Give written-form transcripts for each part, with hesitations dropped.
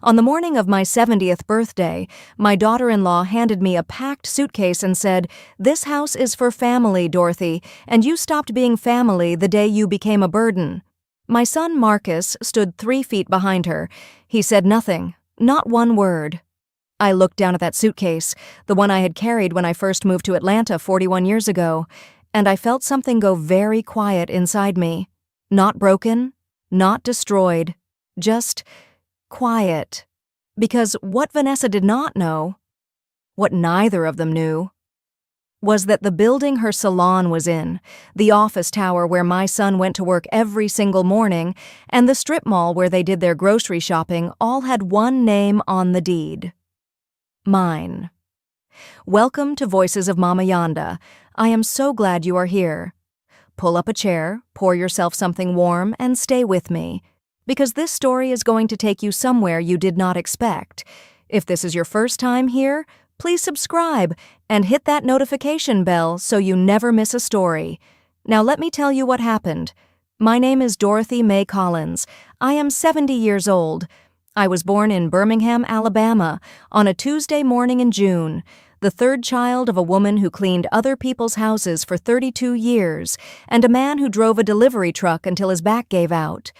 On the morning of my 70th birthday, my daughter-in-law handed me a packed suitcase and said, "This house is for family, Dorothy, and you stopped being family the day you became a burden." My son Marcus stood 3 feet behind her. He said nothing, not one word. I looked down at that suitcase, the one I had carried when I first moved to Atlanta 41 years ago, and I felt something go very quiet inside me. Not broken, not destroyed, just quiet. Because what Vanessa did not know, what neither of them knew, was that the building her salon was in, the office tower where my son went to work every single morning, and the strip mall where they did their grocery shopping all had one name on the deed. Mine. Welcome to Voices of Mama Yanda. I am so glad you are here. Pull up a chair, pour yourself something warm, and stay with me, because this story is going to take you somewhere you did not expect. If this is your first time here, please subscribe and hit that notification bell so you never miss a story. Now let me tell you what happened. My name is Dorothy Mae Collins. I am 70 years old. I was born in Birmingham, Alabama, on a Tuesday morning in June, the third child of a woman who cleaned other people's houses for 32 years and a man who drove a delivery truck until his back gave out.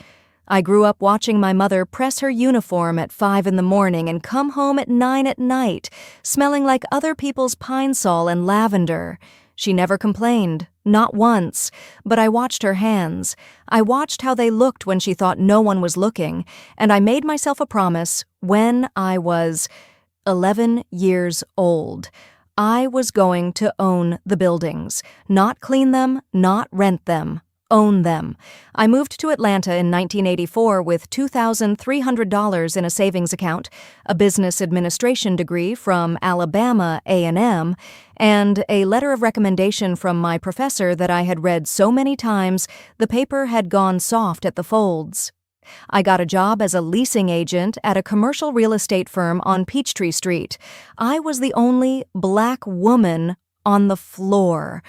I grew up watching my mother press her uniform at 5 in the morning and come home at 9 at night, smelling like other people's pine sol and lavender. She never complained, not once, but I watched her hands. I watched how they looked when she thought no one was looking, and I made myself a promise when I was 11 years old. I was going to own the buildings, not clean them, not rent them. Own them. I moved to Atlanta in 1984 with $2,300 in a savings account, a business administration degree from Alabama A&M, and a letter of recommendation from my professor that I had read so many times the paper had gone soft at the folds. I got a job as a leasing agent at a commercial real estate firm on Peachtree Street. I was the only black woman on the floor.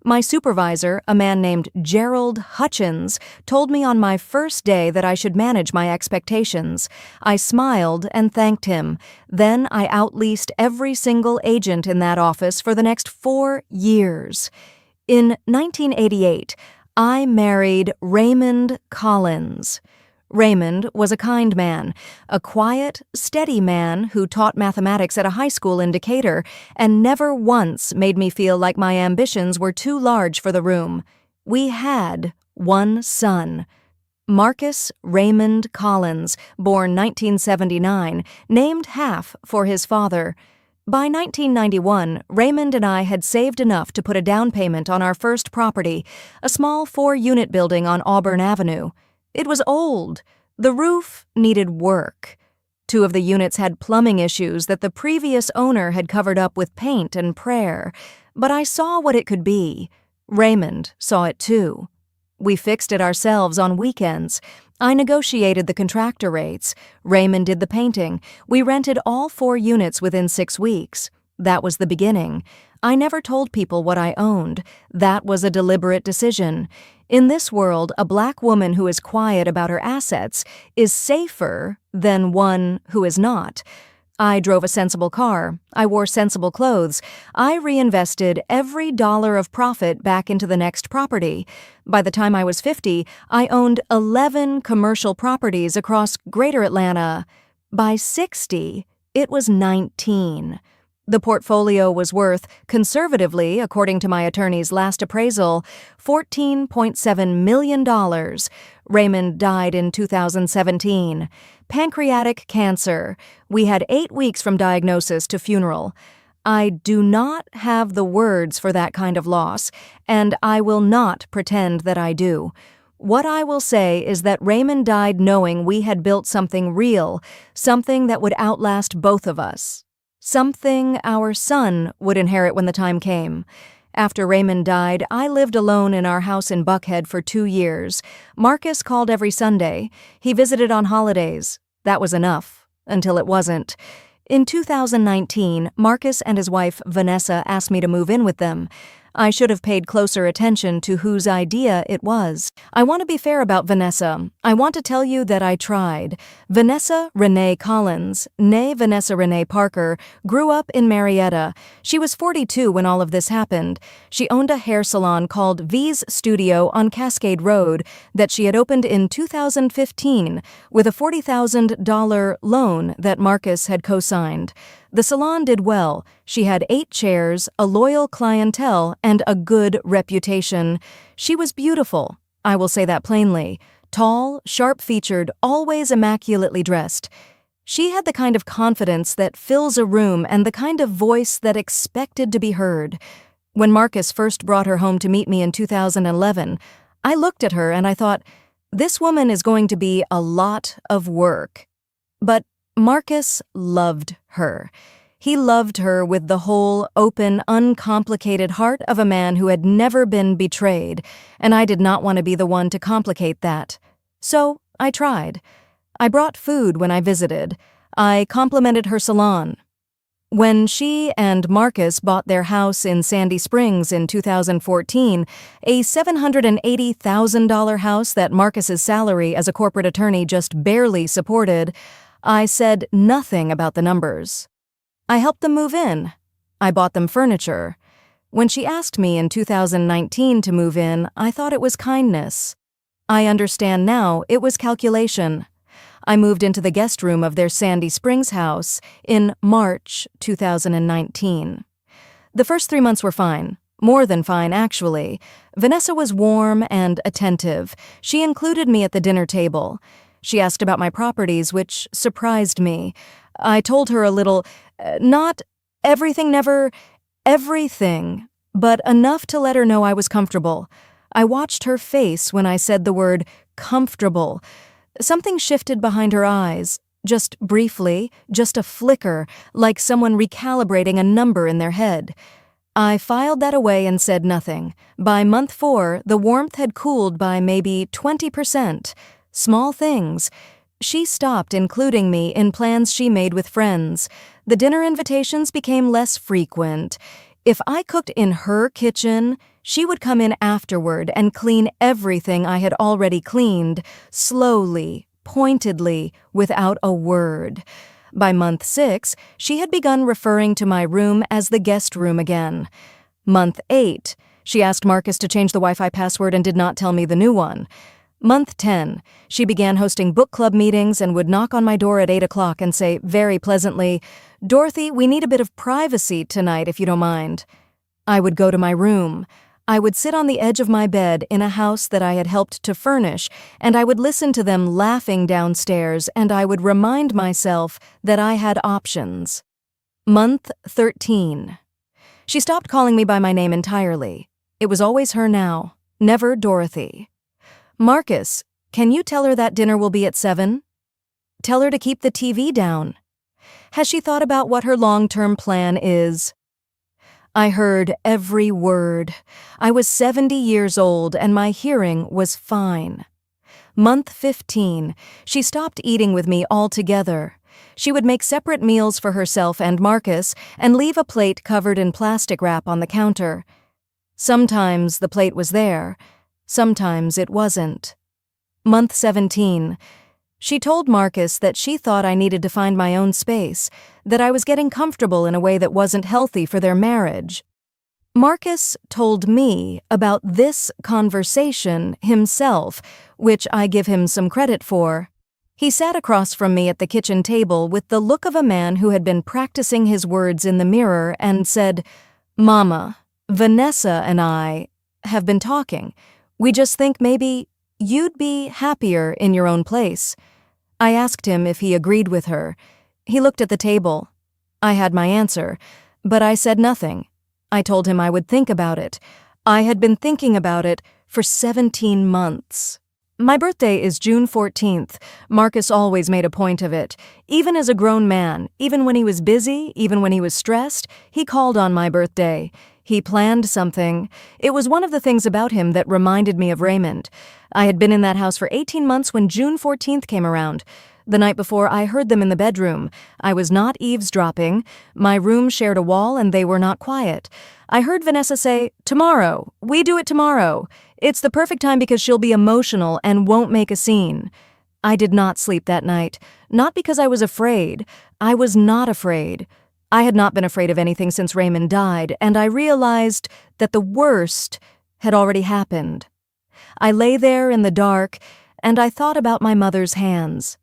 My supervisor, a man named Gerald Hutchins, told me on my first day that I should manage my expectations. I smiled and thanked him. Then I outleased every single agent in that office for the next 4 years. In 1988, I married Raymond Collins. Raymond was a kind man, a quiet, steady man who taught mathematics at a high school in Decatur and never once made me feel like my ambitions were too large for the room. We had one son, Marcus Raymond Collins, born 1979, named half for his father. By 1991, Raymond and I had saved enough to put a down payment on our first property, a small 4-unit building on Auburn Avenue. It was old. The roof needed work. 2 of the units had plumbing issues that the previous owner had covered up with paint and prayer, but I saw what it could be. Raymond saw it too. We fixed it ourselves on weekends. I negotiated the contractor rates. Raymond did the painting. We rented all 4 units within 6 weeks. That was the beginning. I never told people what I owned. That was a deliberate decision. In this world, a black woman who is quiet about her assets is safer than one who is not. I drove a sensible car. I wore sensible clothes. I reinvested every dollar of profit back into the next property. By the time I was 50, I owned 11 commercial properties across Greater Atlanta. By 60, it was 19. The portfolio was worth, conservatively, according to my attorney's last appraisal, $14.7 million. Raymond died in 2017. Pancreatic cancer. We had 8 weeks from diagnosis to funeral. I do not have the words for that kind of loss, and I will not pretend that I do. What I will say is that Raymond died knowing we had built something real, something that would outlast both of us. Something our son would inherit when the time came. After Raymond died, I lived alone in our house in Buckhead for 2 years. Marcus called every Sunday. He visited on holidays. That was enough, until it wasn't. In 2019, Marcus and his wife, Vanessa, asked me to move in with them. I should have paid closer attention to whose idea it was. I want to be fair about Vanessa. I want to tell you that I tried. Vanessa Renee Collins, née Vanessa Renee Parker, grew up in Marietta. She was 42 when all of this happened. She owned a hair salon called V's Studio on Cascade Road that she had opened in 2015 with a $40,000 loan that Marcus had co-signed. The salon did well. She had 8 chairs, a loyal clientele, and a good reputation. She was beautiful. I will say that plainly. Tall, sharp-featured, always immaculately dressed. She had the kind of confidence that fills a room and the kind of voice that expected to be heard. When Marcus first brought her home to meet me in 2011, I looked at her and I thought, this woman is going to be a lot of work. But Marcus loved her. He loved her with the whole, open, uncomplicated heart of a man who had never been betrayed, and I did not want to be the one to complicate that. So I tried. I brought food when I visited. I complimented her salon. When she and Marcus bought their house in Sandy Springs in 2014, a $780,000 house that Marcus's salary as a corporate attorney just barely supported, I said nothing about the numbers. I helped them move in. I bought them furniture. When she asked me in 2019 to move in, I thought it was kindness. I understand now it was calculation. I moved into the guest room of their Sandy Springs house in March 2019. The first 3 months were fine. More than fine, actually. Vanessa was warm and attentive. She included me at the dinner table. She asked about my properties, which surprised me. I told her a little, not everything, never everything, but enough to let her know I was comfortable. I watched her face when I said the word comfortable. Something shifted behind her eyes, just briefly, just a flicker, like someone recalibrating a number in their head. I filed that away and said nothing. By month 4, the warmth had cooled by maybe 20%. Small things. She stopped including me in plans she made with friends. The dinner invitations became less frequent. If I cooked in her kitchen, she would come in afterward and clean everything I had already cleaned, slowly, pointedly, without a word. By month 6, she had begun referring to my room as the guest room again. Month 8, she asked Marcus to change the Wi-Fi password and did not tell me the new one. Month 10, she began hosting book club meetings and would knock on my door at 8 o'clock and say very pleasantly, "Dorothy, we need a bit of privacy tonight if you don't mind." I would go to my room. I would sit on the edge of my bed in a house that I had helped to furnish, and I would listen to them laughing downstairs, and I would remind myself that I had options. Month 13. She stopped calling me by my name entirely. It was always her now, never Dorothy. "Marcus, can you tell her that dinner will be at 7? Tell her to keep the TV down. Has she thought about what her long-term plan is?" I heard every word. I was 70 years old and my hearing was fine. Month 15, she stopped eating with me altogether. She would make separate meals for herself and Marcus and leave a plate covered in plastic wrap on the counter. Sometimes the plate was there. Sometimes it wasn't. Month 17. She told Marcus that she thought I needed to find my own space, that I was getting comfortable in a way that wasn't healthy for their marriage. Marcus told me about this conversation himself, which I give him some credit for. He sat across from me at the kitchen table with the look of a man who had been practicing his words in the mirror and said, "Mama, Vanessa and I have been talking. We just think maybe you'd be happier in your own place." I asked him if he agreed with her. He looked at the table. I had my answer, but I said nothing. I told him I would think about it. I had been thinking about it for 17 months. My birthday is June 14th. Marcus always made a point of it. Even as a grown man, even when he was busy, even when he was stressed, he called on my birthday. He planned something. It was one of the things about him that reminded me of Raymond. I had been in that house for 18 months when June 14th came around. The night before, I heard them in the bedroom. I was not eavesdropping. My room shared a wall and they were not quiet. I heard Vanessa say, "Tomorrow. We do it tomorrow. It's the perfect time because she'll be emotional and won't make a scene." I did not sleep that night. Not because I was afraid. I was not afraid. I had not been afraid of anything since Raymond died, and I realized that the worst had already happened. I lay there in the dark, and I thought about my mother's hands.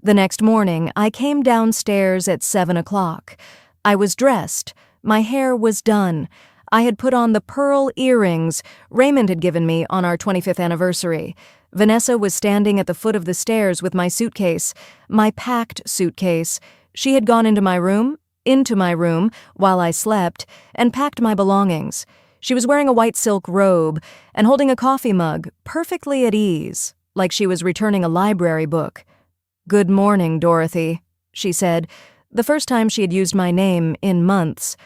The next morning, I came downstairs at 7 o'clock. I was dressed. My hair was done. I had put on the pearl earrings Raymond had given me on our 25th anniversary. Vanessa was standing at the foot of the stairs with my suitcase, my packed suitcase. She had gone into my room, while I slept, and packed my belongings. She was wearing a white silk robe and holding a coffee mug, perfectly at ease, like she was returning a library book. "Good morning, Dorothy," she said, the first time she had used my name in months.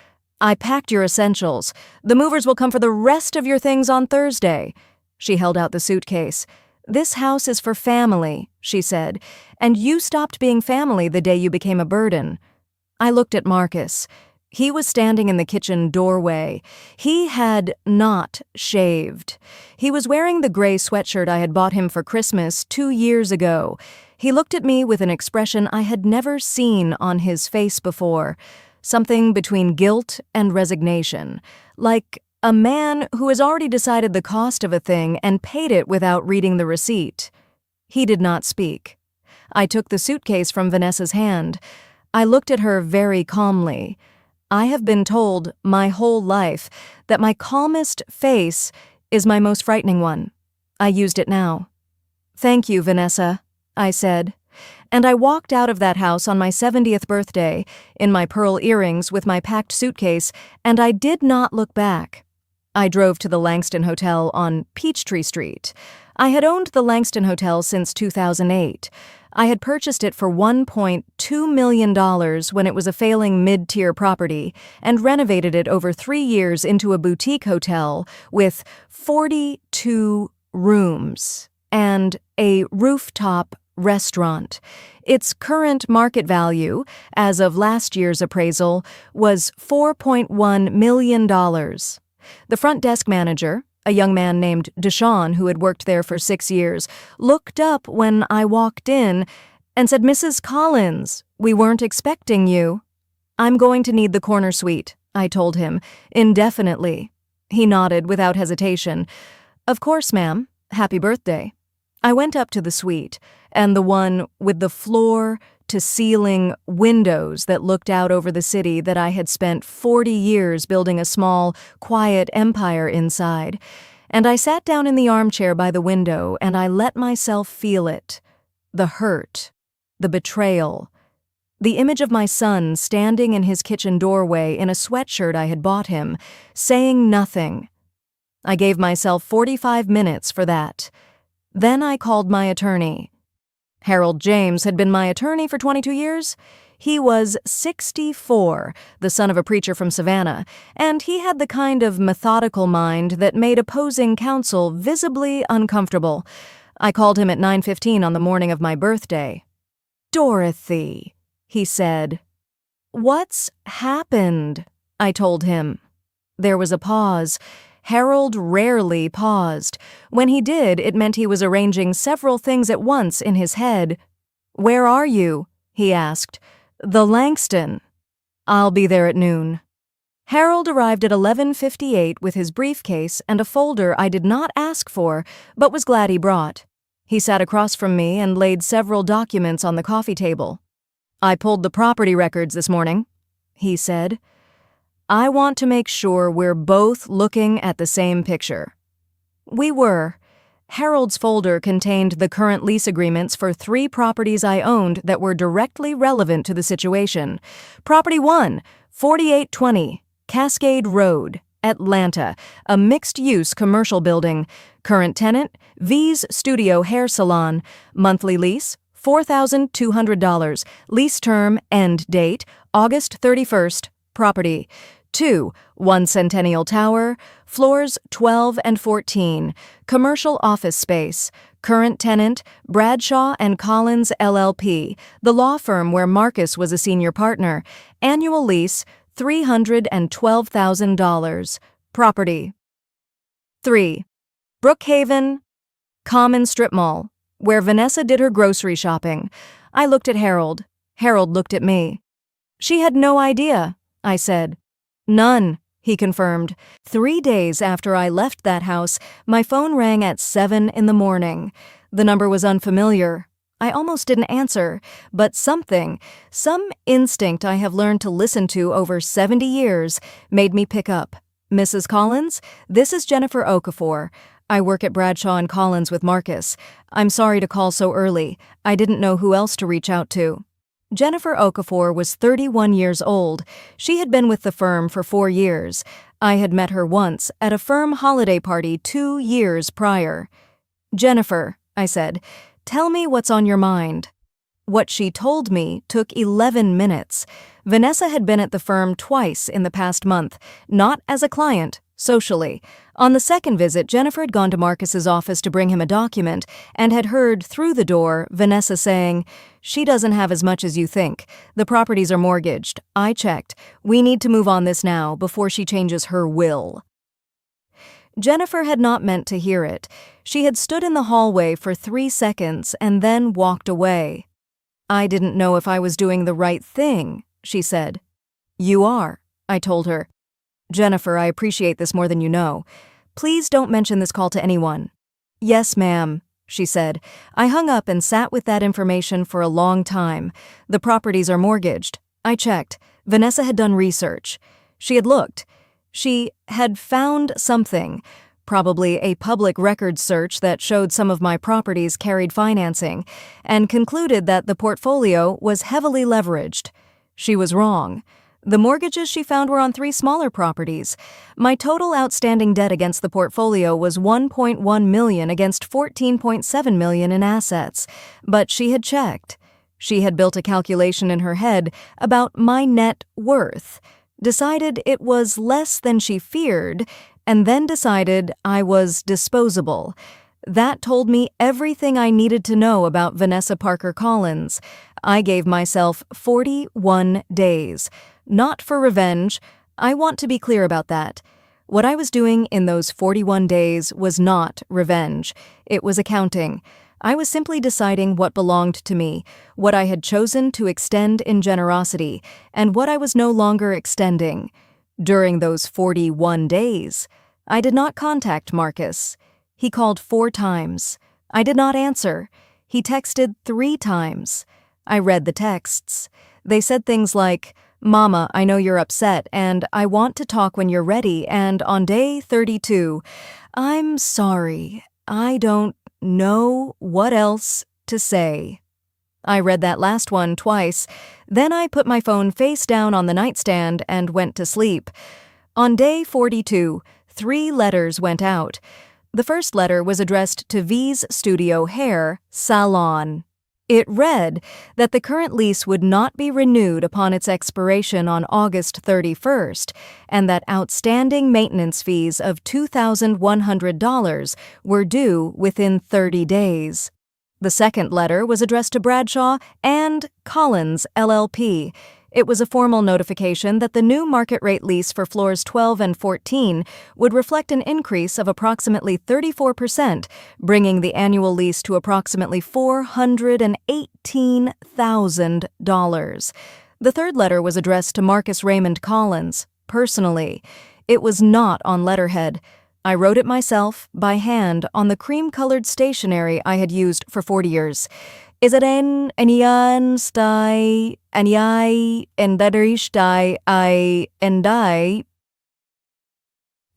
"I packed your essentials. The movers will come for the rest of your things on Thursday." She held out the suitcase. "This house is for family," she said, "and you stopped being family the day you became a burden." I looked at Marcus. He was standing in the kitchen doorway. He had not shaved. He was wearing the gray sweatshirt I had bought him for Christmas 2 years ago. He looked at me with an expression I had never seen on his face before, something between guilt and resignation, like a man who has already decided the cost of a thing and paid it without reading the receipt. He did not speak. I took the suitcase from Vanessa's hand. I looked at her very calmly. I have been told my whole life that my calmest face is my most frightening one. I used it now. "Thank you, Vanessa," I said. And I walked out of that house on my 70th birthday, in my pearl earrings with my packed suitcase, and I did not look back. I drove to the Langston Hotel on Peachtree Street. I had owned the Langston Hotel since 2008. I had purchased it for $1.2 million when it was a failing mid-tier property and renovated it over 3 years into a boutique hotel with 42 rooms and a rooftop restaurant. Its current market value, as of last year's appraisal, was $4.1 million. The front desk manager, a young man named Deshawn who had worked there for 6 years, looked up when I walked in and said, "Mrs. Collins, we weren't expecting you." "I'm going to need the corner suite," I told him, indefinitely. He nodded without hesitation. "Of course, ma'am. Happy birthday." I went up to the suite, and the one with the floor-to-ceiling windows that looked out over the city that I had spent 40 years building a small, quiet empire inside. And I sat down in the armchair by the window, and I let myself feel it. The hurt. The betrayal. The image of my son standing in his kitchen doorway in a sweatshirt I had bought him, saying nothing. I gave myself 45 minutes for that. Then I called my attorney. Harold James had been my attorney for 22 years. He was 64, the son of a preacher from Savannah, and he had the kind of methodical mind that made opposing counsel visibly uncomfortable. I called him at 9:15 on the morning of my birthday. "Dorothy," he said. "What's happened?" I told him. There was a pause. Harold rarely paused. When he did, it meant he was arranging several things at once in his head. "Where are you?" he asked. "The Langston." "I'll be there at noon." Harold arrived at 11:58 with his briefcase and a folder I did not ask for, but was glad he brought. He sat across from me and laid several documents on the coffee table. "I pulled the property records this morning," he said. "I want to make sure we're both looking at the same picture." We were. Harold's folder contained the current lease agreements for 3 properties I owned that were directly relevant to the situation. Property 1, 4820 Cascade Road, Atlanta, a mixed-use commercial building. Current tenant, V's Studio Hair Salon. Monthly lease, $4,200. Lease term, end date, August 31st. Property, 2. 1 Centennial Tower, floors 12 and 14, commercial office space. Current tenant, Bradshaw and Collins LLP, the law firm where Marcus was a senior partner. Annual lease, $312,000. Property. 3. Brookhaven Common Strip Mall, where Vanessa did her grocery shopping. I looked at Harold. Harold looked at me. She had no idea, I said. None, he confirmed. 3 days after I left that house, my phone rang at 7 in the morning. The number was unfamiliar. I almost didn't answer, but some instinct I have learned to listen to over 70 years, made me pick up. Mrs. Collins, this is Jennifer Okafor. I work at Bradshaw and Collins with Marcus. I'm sorry to call so early. I didn't know who else to reach out to. Jennifer Okafor was 31 years old. She had been with the firm for 4 years. I had met her once at a firm holiday party 2 years prior. Jennifer, I said, tell me what's on your mind. What she told me took 11 minutes. Vanessa had been at the firm twice in the past month, not as a client, socially. On the second visit, Jennifer had gone to Marcus's office to bring him a document and had heard through the door Vanessa saying, "She doesn't have as much as you think. The properties are mortgaged. I checked. We need to move on this now before she changes her will." Jennifer had not meant to hear it. She had stood in the hallway for 3 seconds and then walked away. "I didn't know if I was doing the right thing," she said. "You are," I told her. "Jennifer, I appreciate this more than you know. Please don't mention this call to anyone." "Yes, ma'am," she said. I hung up and sat with that information for a long time. The properties are mortgaged. I checked. Vanessa had done research. She had looked. She had found something, probably a public records search that showed some of my properties carried financing, and concluded that the portfolio was heavily leveraged. She was wrong. The mortgages she found were on 3 smaller properties. My total outstanding debt against the portfolio was $1.1 million against $14.7 million in assets. But she had checked. She had built a calculation in her head about my net worth, decided it was less than she feared, and then decided I was disposable. That told me everything I needed to know about Vanessa Parker Collins. I gave myself 41 days. Not for revenge. I want to be clear about that. What I was doing in those 41 days was not revenge. It was accounting. I was simply deciding what belonged to me, what I had chosen to extend in generosity, and what I was no longer extending. During those 41 days, I did not contact Marcus. He called 4 times. I did not answer. He texted 3 times. I read the texts. They said things like, "Mama, I know you're upset, and I want to talk when you're ready, and on day 32, I'm sorry, I don't know what else to say." I read that last one twice. Then I put my phone face down on the nightstand and went to sleep. On day 42, 3 letters went out. The first letter was addressed to V's Studio Hair Salon. It read that the current lease would not be renewed upon its expiration on August 31st, and that outstanding maintenance fees of $2,100 were due within 30 days. The second letter was addressed to Bradshaw and Collins LLP. It was a formal notification that the new market rate lease for floors 12 and 14 would reflect an increase of approximately 34%, bringing the annual lease to approximately $418,000. The third letter was addressed to Marcus Raymond Collins, personally. It was not on letterhead. I wrote it myself, by hand, on the cream-colored stationery I had used for 40 years. Isaren anian stai aniai endaristai I endai.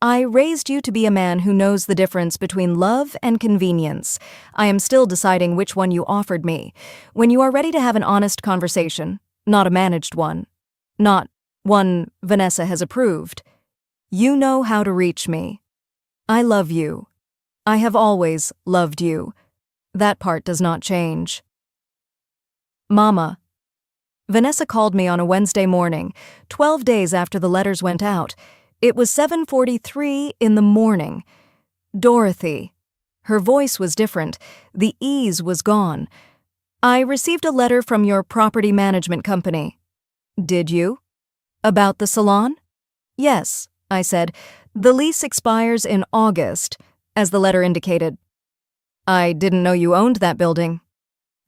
I raised you to be a man who knows the difference between love and convenience. I am still deciding which one you offered me. When you are ready to have an honest conversation, not a managed one, not one Vanessa has approved, you know how to reach me. I love you. I have always loved you. That part does not change. Mama. Vanessa called me on a Wednesday morning, 12 days after the letters went out. It was 7:43 in the morning. Dorothy. Her voice was different. The ease was gone. I received a letter from your property management company. Did you? About the salon? Yes, I said. The lease expires in August, as the letter indicated. I didn't know you owned that building.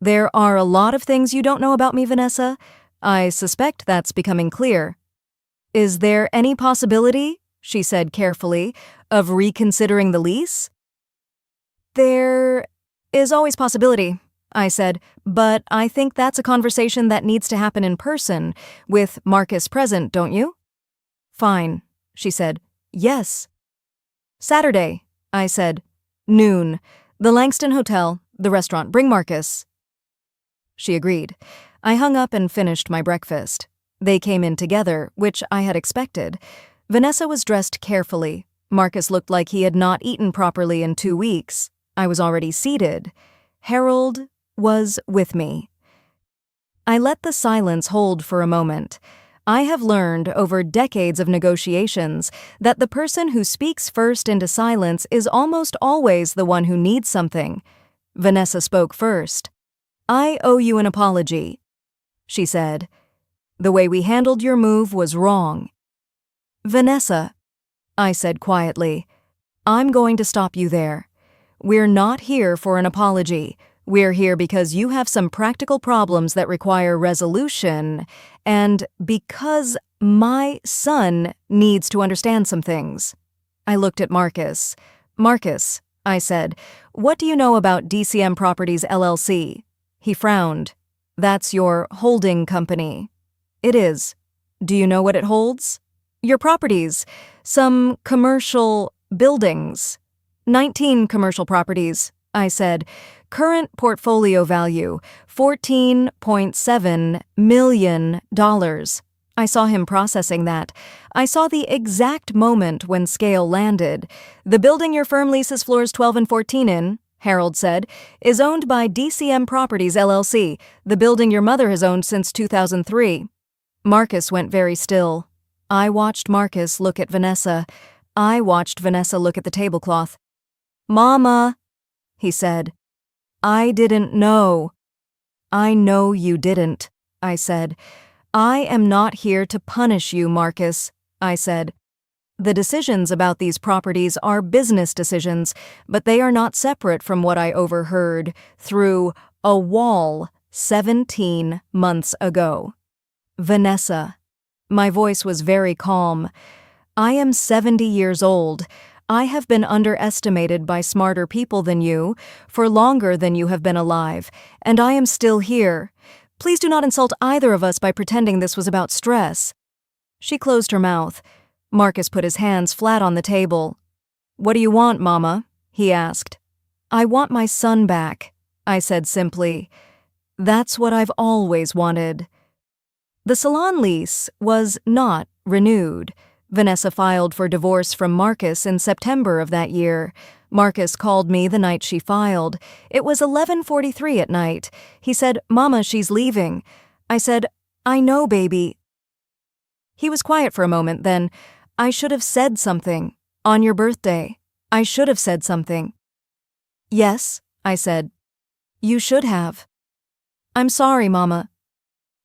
There are a lot of things you don't know about me, Vanessa. I suspect that's becoming clear. Is there any possibility, she said carefully, of reconsidering the lease? There is always possibility, I said, but I think that's a conversation that needs to happen in person, with Marcus present, don't you? Fine, she said. Yes. Saturday, I said. Noon. The Langston Hotel, the restaurant. Bring Marcus. She agreed. I hung up and finished my breakfast. They came in together, which I had expected. Vanessa was dressed carefully. Marcus looked like he had not eaten properly in 2 weeks. I was already seated. Harold was with me. I let the silence hold for a moment. I have learned over decades of negotiations that the person who speaks first into silence is almost always the one who needs something. Vanessa spoke first. I owe you an apology, she said. The way we handled your move was wrong. Vanessa, I said quietly, I'm going to stop you there. We're not here for an apology. We're here because you have some practical problems that require resolution, and because my son needs to understand some things. I looked at Marcus. Marcus, I said, what do you know about DCM Properties LLC? He frowned. That's your holding company. It is. Do you know what it holds? Your properties. Some commercial buildings. 19 commercial properties, I said. Current portfolio value, $14.7 million. I saw him processing that. I saw the exact moment when scale landed. The building your firm leases floors 12 and 14 in, Harold said, is owned by DCM Properties LLC, the building your mother has owned since 2003. Marcus went very still. I watched Marcus look at Vanessa. I watched Vanessa look at the tablecloth. Mama, he said. I didn't know. I know you didn't, I said. I am not here to punish you, Marcus, I said. The decisions about these properties are business decisions, but they are not separate from what I overheard through a wall 17 months ago. Vanessa. My voice was very calm. I am 70 years old. I have been underestimated by smarter people than you for longer than you have been alive, and I am still here. Please do not insult either of us by pretending this was about stress. She closed her mouth. Marcus put his hands flat on the table. What do you want, Mama? He asked. I want my son back, I said simply. That's what I've always wanted. The salon lease was not renewed. Vanessa filed for divorce from Marcus in September of that year. Marcus called me the night she filed. It was 11:43 at night. He said, Mama, she's leaving. I said, I know, baby. He was quiet for a moment, then, I should have said something. On your birthday. I should have said something. Yes, I said. You should have. I'm sorry, Mama.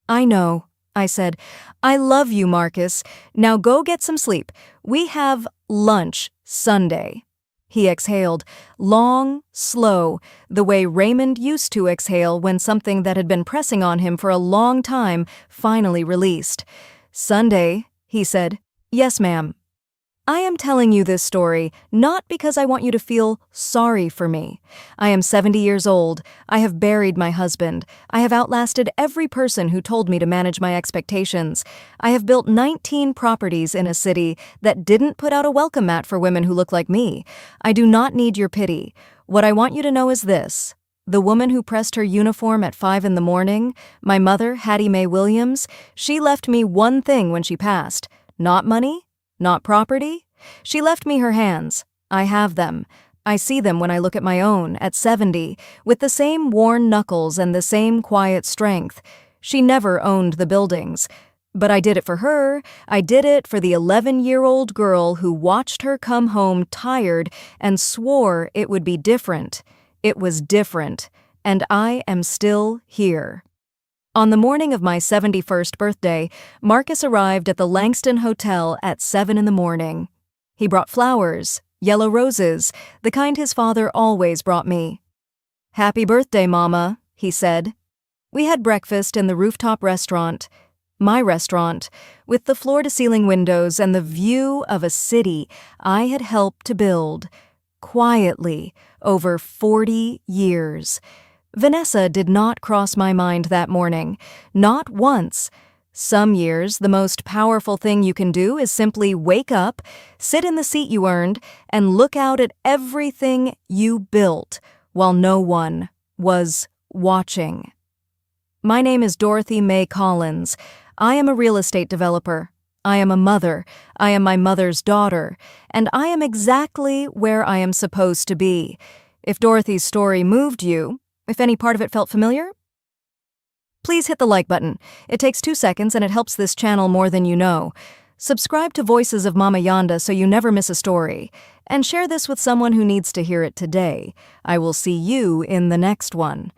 I know, I said. I love you, Marcus. Now go get some sleep. We have lunch Sunday. He exhaled, long, slow, the way Raymond used to exhale when something that had been pressing on him for a long time finally released. Sunday, he said. Yes, ma'am. I am telling you this story not because I want you to feel sorry for me. I am 70 years old. I have buried my husband. I have outlasted every person who told me to manage my expectations. I have built 19 properties in a city that didn't put out a welcome mat for women who look like me. I do not need your pity. What I want you to know is this. The woman who pressed her uniform at 5 in the morning, my mother, Hattie Mae Williams, she left me one thing when she passed. Not money. Not property? She left me her hands. I have them. I see them when I look at my own, at 70, with the same worn knuckles and the same quiet strength. She never owned the buildings. But I did it for her. I did it for the 11-year-old girl who watched her come home tired and swore it would be different. It was different, and I am still here. On the morning of my 71st birthday, Marcus arrived at the Langston Hotel at 7 in the morning. He brought flowers, yellow roses, the kind his father always brought me. "Happy birthday, Mama," he said. We had breakfast in the rooftop restaurant, my restaurant, with the floor-to-ceiling windows and the view of a city I had helped to build, quietly, over 40 years. Vanessa did not cross my mind that morning, not once. Some years, the most powerful thing you can do is simply wake up, sit in the seat you earned, and look out at everything you built while no one was watching. My name is Dorothy Mae Collins. I am a real estate developer. I am a mother. I am my mother's daughter. And I am exactly where I am supposed to be. If Dorothy's story moved you, if any part of it felt familiar, please hit the like button. It takes 2 seconds and it helps this channel more than you know. Subscribe to Voices of Mama Yanda so you never miss a story. And share this with someone who needs to hear it today. I will see you in the next one.